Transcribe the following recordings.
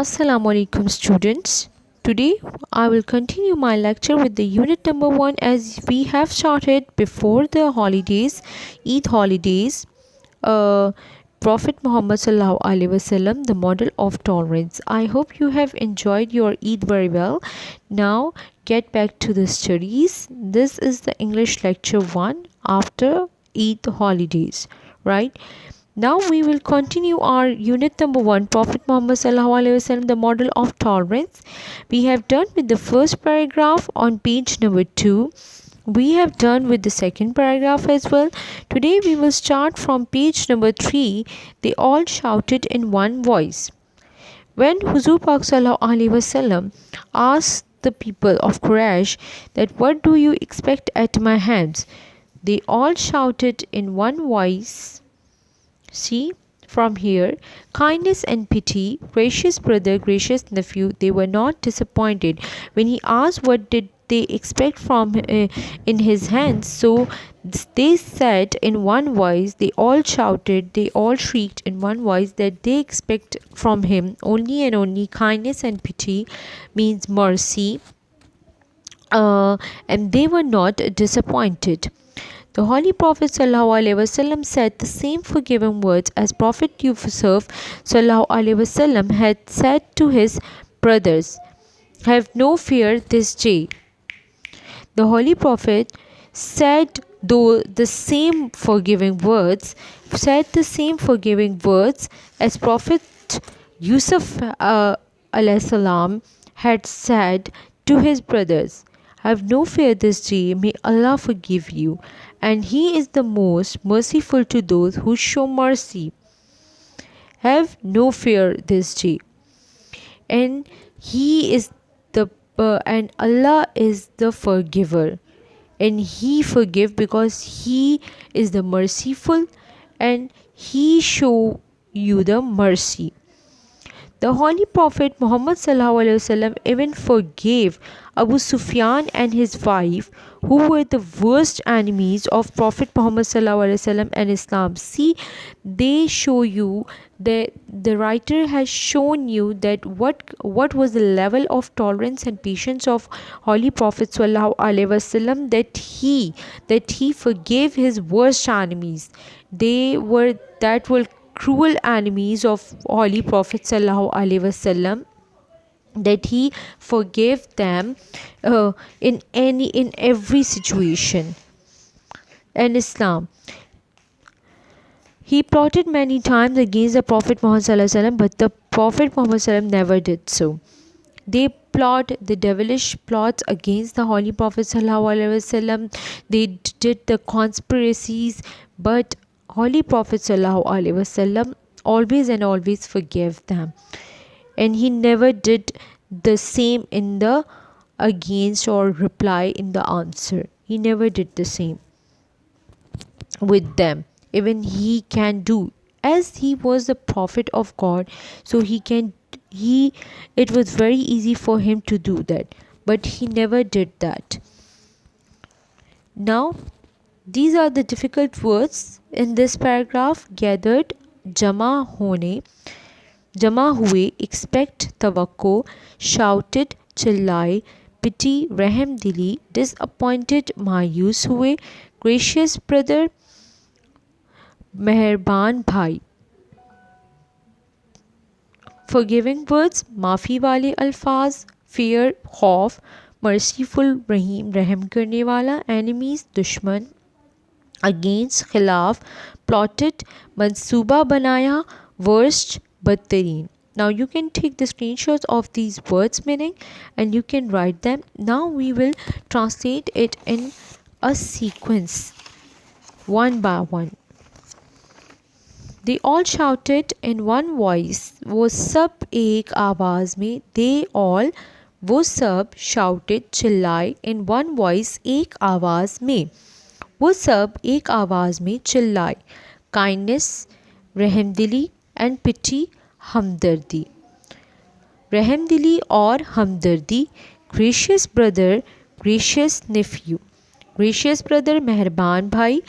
Assalamu alaikum students. Today I will continue my lecture with the unit number 1 as we have started before the holidays, Eid holidays. Uh, Prophet Muhammad Sallallahu Alaihi Wasallam, the model of tolerance. I hope you have enjoyed your Eid very well. Now get back to the studies. This is the English lecture 1 after Eid holidays, right? Now we will continue our unit number 1, Prophet Muhammad Sallallahu Alaihi Wasallam, the model of tolerance. We have done with the first paragraph on page number 2. We have done with the second paragraph as well. Today we will start from page number 3. They all shouted in one voice. When Huzur Pak Sallallahu Alaihi Wasallam asked the people of Quraysh that what do you expect at my hands, they all shouted in one voice. See, from here, kindness and pity, gracious brother, gracious nephew, they were not disappointed when he asked what did they expect from in his hands. So they said in one voice, they all shouted, they all shrieked in one voice that they expect from him only and only kindness and pity, means mercy, and they were not disappointed. The Holy Prophet ﷺ said the same forgiving words as Prophet Yusuf ﷺ had said to his brothers. Have no fear this day. The Holy Prophet said the same forgiving words as Prophet Yusuf salam had said to his brothers. Have no fear this day, may Allah forgive you, and He is the most merciful to those who show mercy. Have no fear this day, and He is and Allah is the forgiver, and He forgive because He is the merciful, and He show you the mercy. The Holy Prophet Muhammad ﷺ even forgave Abu Sufyan and his wife, who were the worst enemies of Prophet Muhammad ﷺ and Islam. See, they show you that the writer has shown you that what was the level of tolerance and patience of Holy Prophet ﷺ, that he forgave his worst enemies. That were cruel enemies of Holy Prophet Sallallahu Alaihi Wasallam, that he forgave them in every situation. And Islam, he plotted many times against the Prophet Muhammad Sallallahu Alaihi Wasallam, but the Prophet Muhammad Sallallahu Alaihi Wasallam never did so. They plot the devilish plots against the Holy Prophet Sallallahu Alaihi Wasallam. They did the conspiracies, but Holy Prophet Sallallahu Alaihi Wasallam always and always forgave them, and he never did the same in the against or reply in the answer. He never did the same with them. Even he can do, as he was the prophet of God, so it was very easy for him to do that, but he never did that. Now these are the difficult words in this paragraph. Gathered, जमा हुए, expect, तवक्को, shouted, चिल्लाए, pity, रहम दिली, disappointed, मायूस हुए, gracious brother, मेहरबान भाई, forgiving words, माफ़ी वाले अल्फाज, fear, खौफ, merciful, रहीम, रहम करने वाला, enemies, दुश्मन, against, खिलाफ, plotted, मंसूबा बनाया, worst, बदतरीन. Now you can take the screenshots of these words meaning and you can write them. Now we will translate it in a sequence one by one. They all shouted in one voice. वो सब एक आवाज़ में. They all, वो सब shouted, चिल्लाए in one voice, एक आवाज़ में. वो सब एक आवाज़ में चिल्लाए. Kindness, रहमदिली, and pity, हमदर्दी. रहमदिली और हमदर्दी. Gracious brother, gracious nephew. Gracious brother, मेहरबान भाई.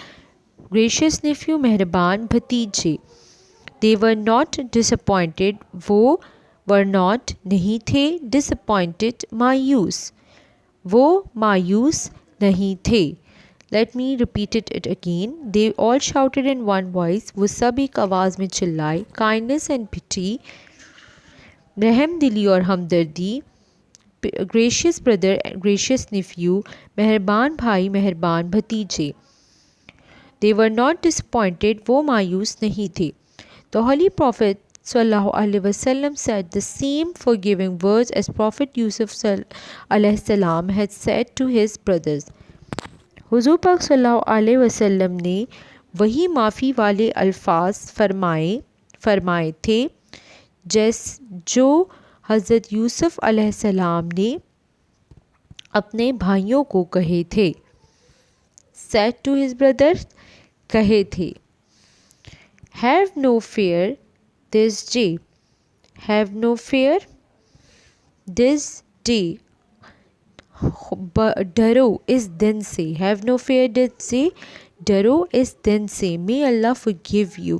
Gracious nephew, मेहरबान भतीजे. They were not disappointed. वो were not نہیں تھے, disappointed مایوس, وہ مایوس نہیں تھے. Let me repeat it again. They all shouted in one voice. وہ سب ایک آواز میں چلائے. Kindness and pity, رحم دلی اور ہمدردی. Gracious brother and gracious nephew, مہربان بھائی مہربان بھتیجے. They were not disappointed, وہ مایوس نہیں تھے. The Holy Prophet sallallahu alaihi wasallam said the same forgiving words as Prophet Yusuf alayhi salam had said to his brothers. حضور پاک صلی اللہ علیہ وسلم نے وہی معافی والے الفاظ فرمائے تھے جو حضرت یوسف علیہ السلام نے اپنے بھائیوں کو کہے تھے. said to his brothers, کہے تھے. have no fear this day, have no fear this day, ڈرو اس دن سے. have no fear this day, ڈرو اس دن سے. may Allah forgive you,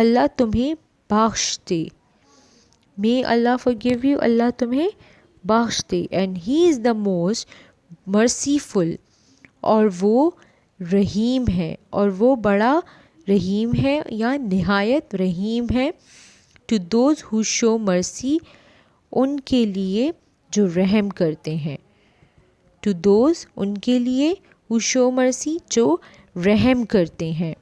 اللہ تمہیں بخش دے. may Allah forgive you, اللہ تمہیں بخش دے. and he is the most merciful, اور وہ رحیم ہے, اور وہ بڑا رحیم ہے یا نہایت رحیم ہے. to those who show mercy, ان کے لیے جو رحم کرتے ہیں. to those, ان کے لیے, who show mercy, جو رحم کرتے ہیں.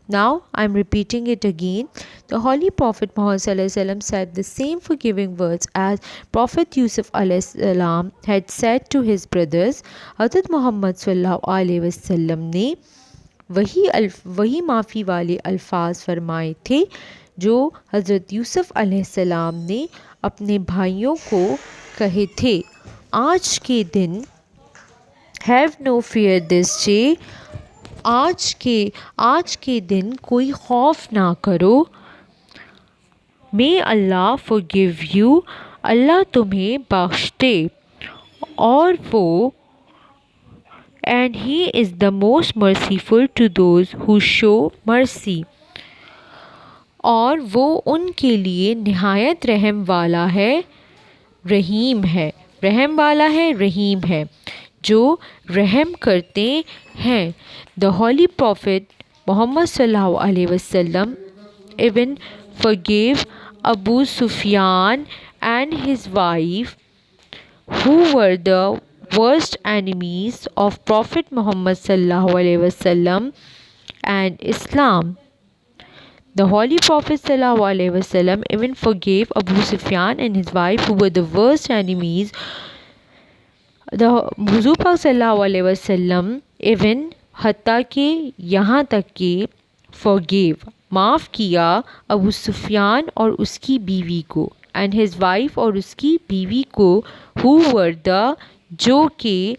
Now I am repeating it again. The Holy Prophet Muhammad sallallahu alaihi wasallam said the same forgiving words as Prophet Yusuf alayhi salam had said to his brothers. حضرت محمد صلی اللہ علیہ وسلم نے وہی معافی والے الفاظ فرمائے تھے جو حضرت یوسف علیہ السلام نے اپنے بھائیوں کو کہے تھے. آج کے دن have no fear this day, آج کے دن کوئی خوف نہ کرو. may Allah forgive you, اللہ تمہیں بخش دے. اور وہ and he is the most merciful to those who show mercy, اور وہ ان کے لیے نہایت رحم والا ہے, رحیم ہے. رحم والا ہے, رحیم ہے, جو رحم کرتے ہیں. The Holy Prophet Muhammad sallallahu alaihi wasallam even forgave Abu Sufyan and his wife, who were the worst enemies of Prophet Muhammad sallallahu alaihi wasallam and Islam. The Holy Prophet sallallahu alaihi wasallam even forgave Abu Sufyan and his wife, who were the worst enemies. The حضور پاک صلی اللہ علیہ وسلم even حتیٰ کہ یہاں تک کہ forgave, معاف کیا ابو سفیان اور اس کی بیوی کو, and his wife, اور اس کی بیوی کو, who were the, جو کہ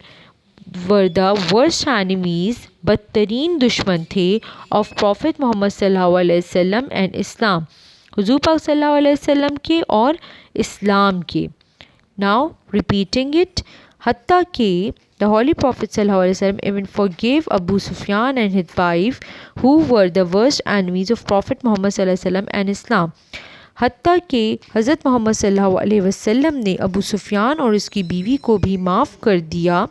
were the worst enemies, بدترین دشمن تھے, of Prophet محمد صلی اللہ علیہ وسلم and Islam, حضور پاک صلی اللہ علیہ وسلم کے اور اسلام کے. Now repeating it. حتیٰ کہ the Holy Prophet صلی اللہ علیہ وسلم even forgave Abu Sufyan and his wife, who were the worst enemies of Prophet محمد صلی اللہ علیہ وسلم and Islam. حتیٰ کہ حضرت محمد صلی اللہ علیہ وسلم نے ابو سفیان اور اس کی بیوی کو بھی معاف کر دیا,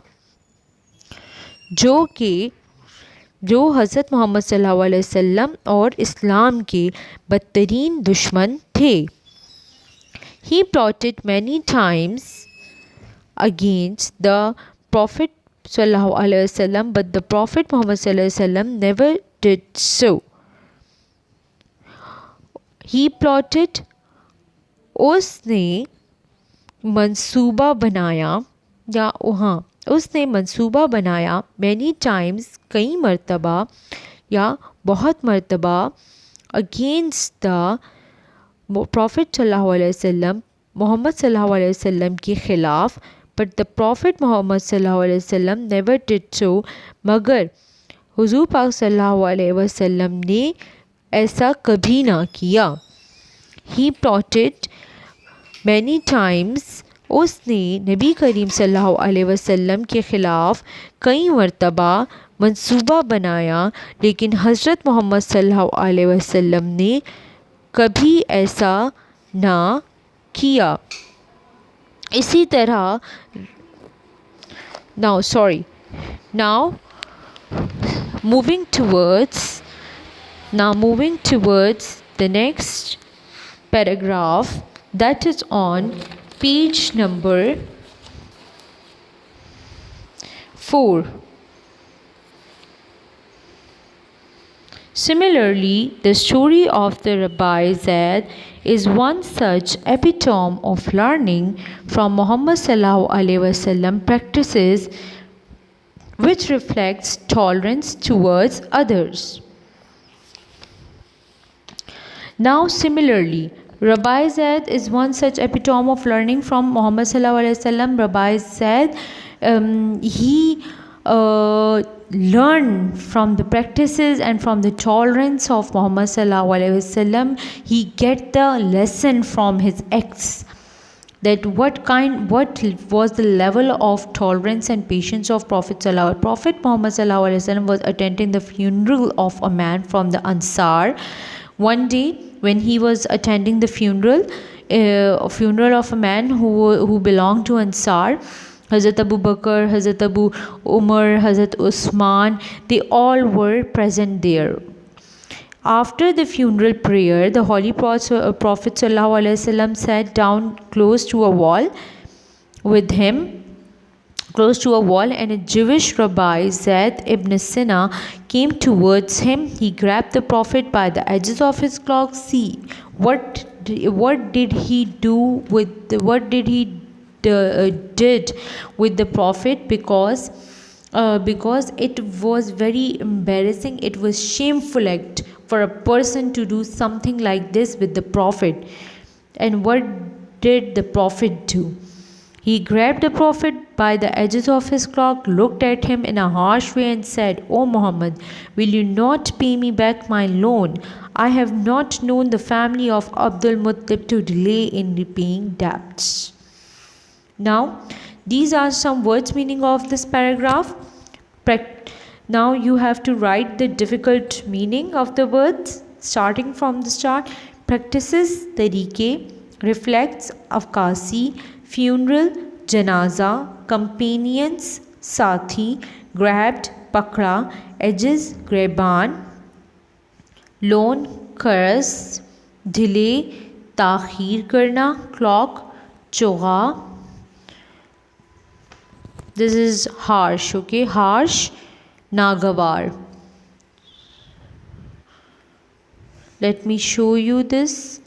جو حضرت محمد صلی اللہ علیہ وسلم اور اسلام کے بدترین دشمن تھے. He plotted many times against the Prophet sallallahu alaihi wasallam, but the Prophet Muhammad sallallahu alaihi wasallam never did so. He plotted, اس نے منصوبہ بنایا, یا وہاں اس نے منصوبہ بنایا, many times, کئی مرتبہ یا بہت مرتبہ, against the Prophet صلی اللہ علیہ وسلم, محمد صلی اللہ علیہ وسلم کے خلاف, but the Prophet محمد صلی اللہ علیہ وسلم never did so, مگر حضور پاک صلی اللہ علیہ وسلم نے ایسا کبھی نہ کیا. He plotted many times, اس نے نبی کریم صلی اللہ علیہ وسلم کے خلاف کئی مرتبہ منصوبہ بنایا, لیکن حضرت محمد صلی اللہ علیہ وسلم نے کبھی ایسا نہ کیا. اسی طرح now moving towards the next paragraph, that is on page number 4. Similarly, the story of the Rabbi Zaid is one such epitome of learning from Muhammad Sallallahu Alaihi Wasallam practices which reflects tolerance towards others. Now, similarly, Rabbi Zaid is one such epitome of learning from Muhammad Sallallahu Alaihi Wasallam. Rabbi Zaid, he learned from the practices and from the tolerance of Muhammad Sallallahu Alaihi Wasallam. He get the lesson from his acts, that what was the level of tolerance and patience of Prophet Muhammad Sallallahu Alaihi Wasallam was attending the funeral of a man from the Ansar. One day when he was attending the funeral of a man who belonged to Ansar, Hazrat Abu Bakr, Hazrat Abu Umar, Hazrat Usman, they all were present there. After the funeral prayer, the Holy Prophet ﷺ sat down close to a wall and a Jewish rabbi, Zayd ibn Sina, came towards him. He grabbed the Prophet by the edges of his cloak. See, what did he did with the Prophet, because it was very embarrassing, it was shameful act for a person to do something like this with the Prophet. And what did the Prophet do? He grabbed the Prophet by the edges of his cloak, looked at him in a harsh way and said, "O Muhammad, will you not pay me back my loan? I have not known the family of Abdul Muttalib to delay in repaying debts." Now, these are some words meaning of this paragraph. Now you have to write the difficult meaning of the words starting from the start. Practices, tariqe, reflects, afkasi, funeral, janaza, companions, sathi, grabbed, pakra, edges, greban, loan, curse, delay, takhir karna, clock, choga. This is harsh, okay? Harsh, nagawar. Let me show you this.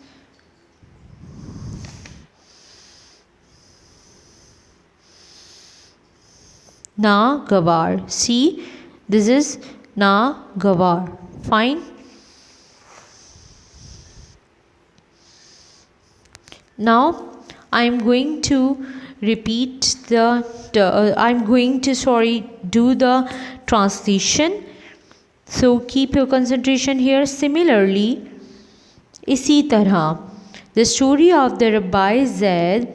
Nagawar. See, this is nagawar. Fine. Now, I am going to repeat do the translation. So keep your concentration here. Similarly, isi tarah, the story of the Rabbi Zaid,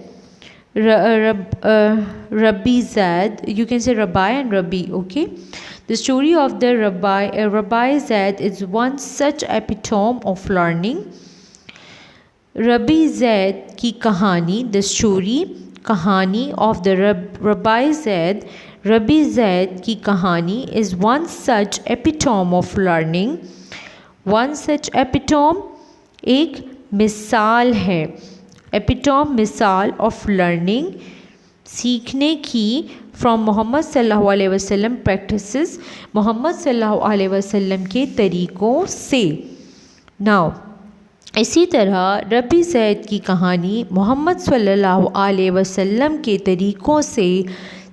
Rabbi Zaid, you can say Rabbi and Rabbi, okay? The story of the Rabbi Zaid is one such epitome of learning. Rabbi Zaid ki kahani, the story, kahani of the Rabbi Zaid ki kahani is one such epitome of learning. One such epitome एक मिसाल है. Epitome, मिसाल of learning, सीखने की from Muhammad sallallahu alaihi wasallam practices, Muhammad sallallahu alaihi wasallam के तरीक़ों से. Now, इसी तरह रबी ज़ैद की कहानी मोहम्मद सल्लल्लाहु अलैहि वसल्लम के तरीक़ों से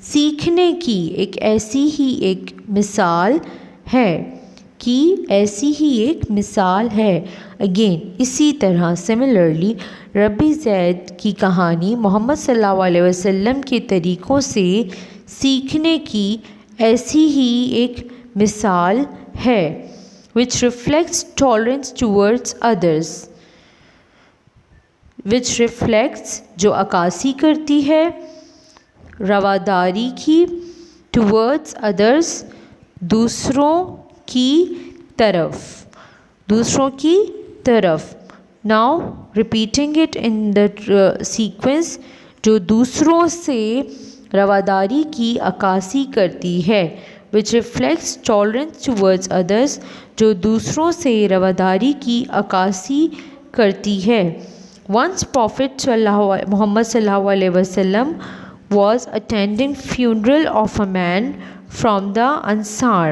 सीखने की एक ऐसी ही एक मिसाल है अगेन इसी तरह सिमिलरली रबी ज़ैद की कहानी मोहम्मद सल्लल्लाहु अलैहि वसल्लम के तरीक़ों से सीखने की ऐसी ही एक मिसाल है, which reflects tolerance towards others, which reflects जो अक्कासी करती है रवादारी की towards others, दूसरों की तरफ Now repeating it in the sequence. جو دوسروں سے رواداری کی عکاسی کرتی ہے which reflects tolerance towards others. جو دوسروں سے رواداری کی عکاسی کرتی ہے. Once Prophet Muhammad sallallahu alaihi wasallam was attending funeral of a man from the Ansar.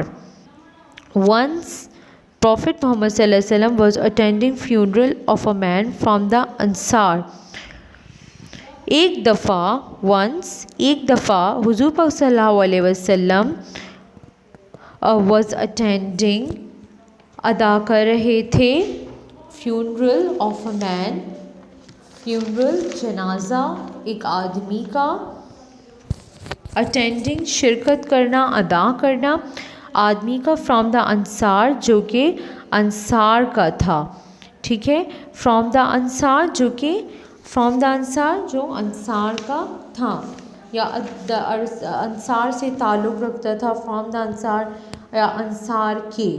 Once Prophet Muhammad sallallahu alaihi wasallam was attending funeral of a man from the Ansar. ایک دفعہ حضور پاک صلی اللہ علیہ وسلم was attending ادا کر رہے تھے funeral of a man. funeral جنازہ ایک آدمی کا. attending شرکت کرنا, ادا کرنا آدمی کا from the انصار جو کہ انصار کا تھا. ٹھیک ہے, from the انصار جو انصار کا تھا یا انصار سے تعلق رکھتا تھا. from the انصار یا انصار کے,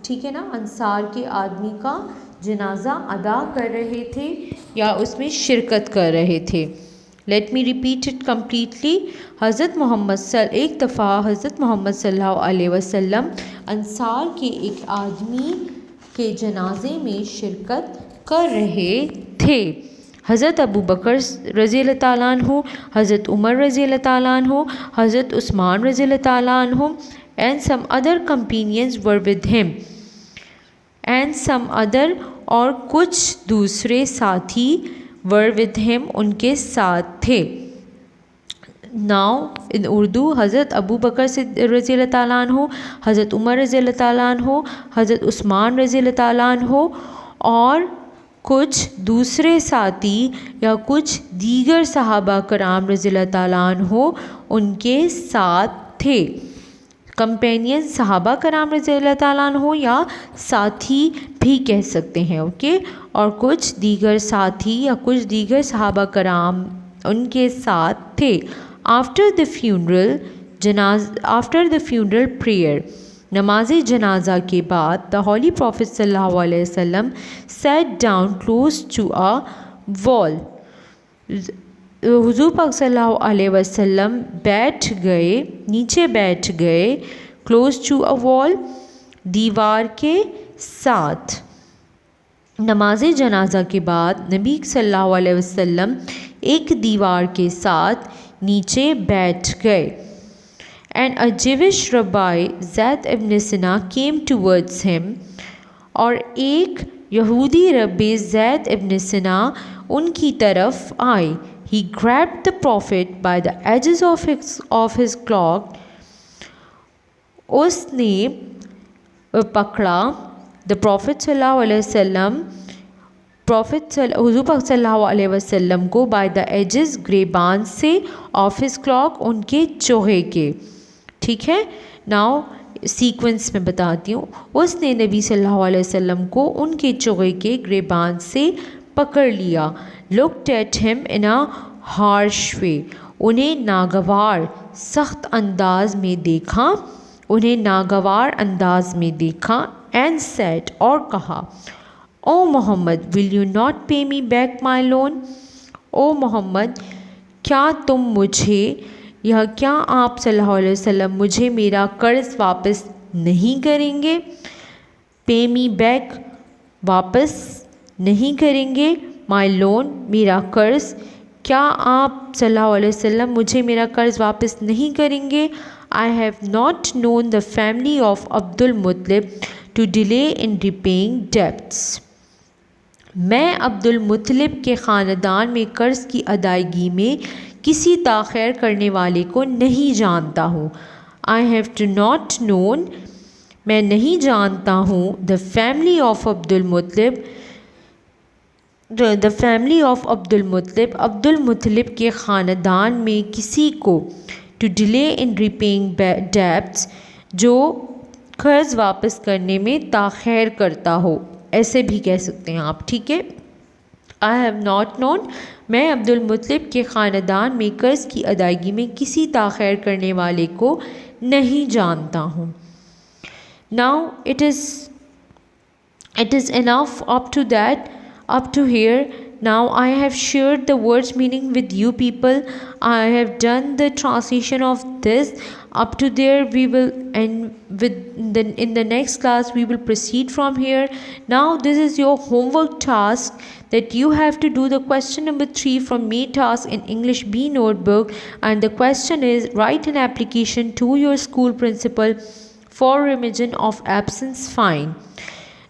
ٹھیک ہے نا, انصار کے آدمی کا جنازہ ادا کر رہے تھے یا اس میں شرکت کر رہے تھے. Let me repeat it completely. ایک دفعہ حضرت محمد صلی اللہ علیہ وسلم انصار کے ایک آدمی کے جنازے میں شرکت کر رہے تھے. حضرت ابو بکر رضی اللہ تعالیٰ عنہ, حضرت عمر رضی اللہ تعالیٰ عنہ, حضرت عثمان رضی اللہ تعالیٰ عنہ and some other companions were with him. and some other اور کچھ دوسرے ساتھی were with him ان کے ساتھ تھے. Now in اردو, حضرت ابو بکر رضی اللہ تعالیٰ عنہ, حضرت عمر رضی اللہ تعالیٰ عنہ, حضرت عثمان رضی اللہ تعالیٰ عنہ اور کچھ دوسرے ساتھی یا کچھ دیگر صحابہ کرام رضی اللہ تعالیٰ عنہ ان کے ساتھ تھے. کمپینین صحابہ کرام رضی اللہ تعالیٰ عنہ یا ساتھی بھی کہہ سکتے ہیں. اوکے, اور کچھ دیگر ساتھی یا کچھ دیگر صحابہ کرام ان کے ساتھ تھے. آفٹر دا فیونرل پریئر, نماز جنازہ کے بعد, دا ہولی پروفٹ صلی اللہ علیہ وسلم سیٹ ڈاؤن کلوز ٹو اے وال. حضور پاک صلی اللہ علیہ وسلم نیچے بیٹھ گئے کلوز ٹو اے وال, دیوار کے ساتھ. نماز جنازہ کے بعد نبی صلی اللہ علیہ وسلم ایک دیوار کے ساتھ نیچے بیٹھ گئے. And a Jewish rabbi Zayd ibn Sina came towards him. اور ایک یہودی ربی زید ابن سنا ان کی طرف آئے. He grabbed the prophet by the edges of his cloak. اس نے پکڑا the prophet صلی اللہ علیہ وسلم, حضور پاک صلی اللہ علیہ وسلم کو by the edges گریبان سے of his cloak ان کے چوہے کے. ٹھیک ہے, ناؤ سیکوینس میں بتاتی ہوں. اس نے نبی صلی اللہ علیہ وسلم کو ان کے چوہے کے گریبان سے پکڑ لیا. looked at him in a harsh way. انہیں ناگوار سخت انداز میں دیکھا. and said اور کہا, او محمد will you not pay me back my loan. او محمد کیا آپ صلی اللہ علیہ وسلم مجھے میرا قرض واپس نہیں کریں گے. pay me back واپس نہیں کریں گے, my loan میرا قرض. کیا آپ صلی اللہ علیہ وسلم مجھے میرا قرض واپس نہیں کریں گے. I have not known the family of Abdul Muttalib to delay in repaying debts. میں عبد المطلب کے خاندان میں قرض کی ادائیگی میں کسی تاخیر کرنے والے کو نہیں جانتا ہوں. I have not known میں نہیں جانتا ہوں the family of عبد المطلب کے خاندان میں کسی کو to delay in repaying debts جو قرض واپس کرنے میں تاخیر کرتا ہو, ایسے بھی کہہ سکتے ہیں آپ. ٹھیک ہے, I have not known میں عبد المطلب کے خاندان میں قرض کی ادائیگی میں کسی تاخیر کرنے والے کو نہیں جانتا ہوں. Now it is enough up to that. up to here. Now I have shared the words meaning with you people. I have done the translation of this. Up to there we will end with in the next class we will proceed from here. Now this is your homework task, that you have to do the question number 3 from me task in English B notebook, and the question is, write an application to your school principal for remission of absence fine.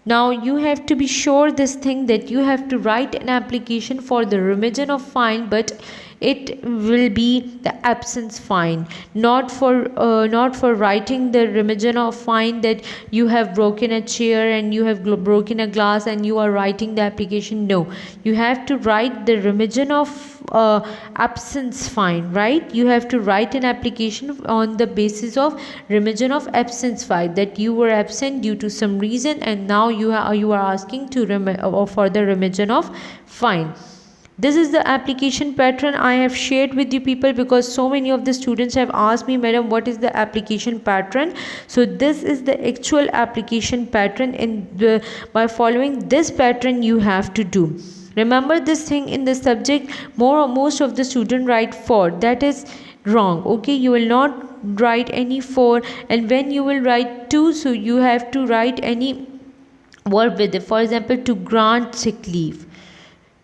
Now you have to be sure this thing, that you have to write an application for the remission of fine, but it will be the absence fine, not for writing the remission of fine that you have broken a chair and you have broken a glass and you are writing the application. No, you have to write the remission of absence fine, right? You have to write an application on the basis of remission of absence fine, that you were absent due to some reason and now you are asking to for the remission of fine. This is the application pattern I have shared with you people, because so many of the students have asked me, madam, what is the application pattern? So this is the actual application pattern, and by following this pattern you have to do. Remember this thing, in the subject most of the student write for, that is wrong. Okay, you will not write any for, and when you will write to, so you have to write any word with it. For example, to grant sick leave,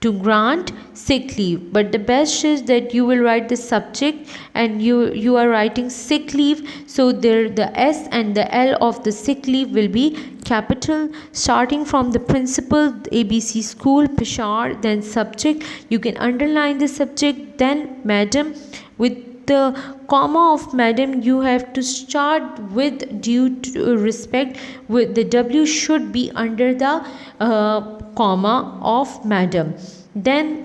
to grant sick leave, but the best is that you will write the subject and you are writing sick leave, so there the S and the L of the sick leave will be capital, starting from the principal, ABC school Peshawar, then subject, you can underline the subject, then madam, with the comma of madam you have to start with due to respect, with the W should be under the comma of madam, then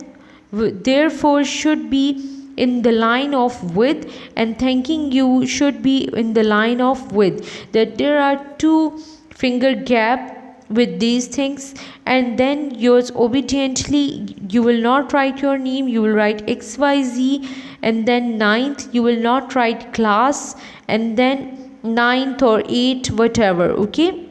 therefore should be in the line of with, and thanking you should be in the line of with, that there are 2 finger gap with these things, and then yours obediently you will not write your name, you will write XYZ, and then 9th you will not write class, and then 9th or 8th whatever. Okay,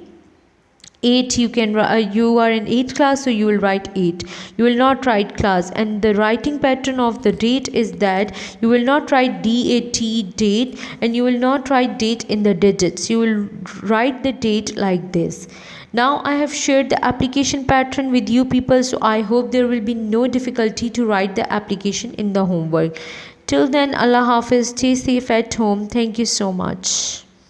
8 you can you are in 8th class, so you will write 8, you will not write class. And the writing pattern of the date is that you will not write DAT date, and you will not write date in the digits, you will write the date like this. Now I have shared the application pattern with you people, so I hope there will be no difficulty to write the application in the homework. Till then, Allah Hafiz, stay safe at home. Thank you so much.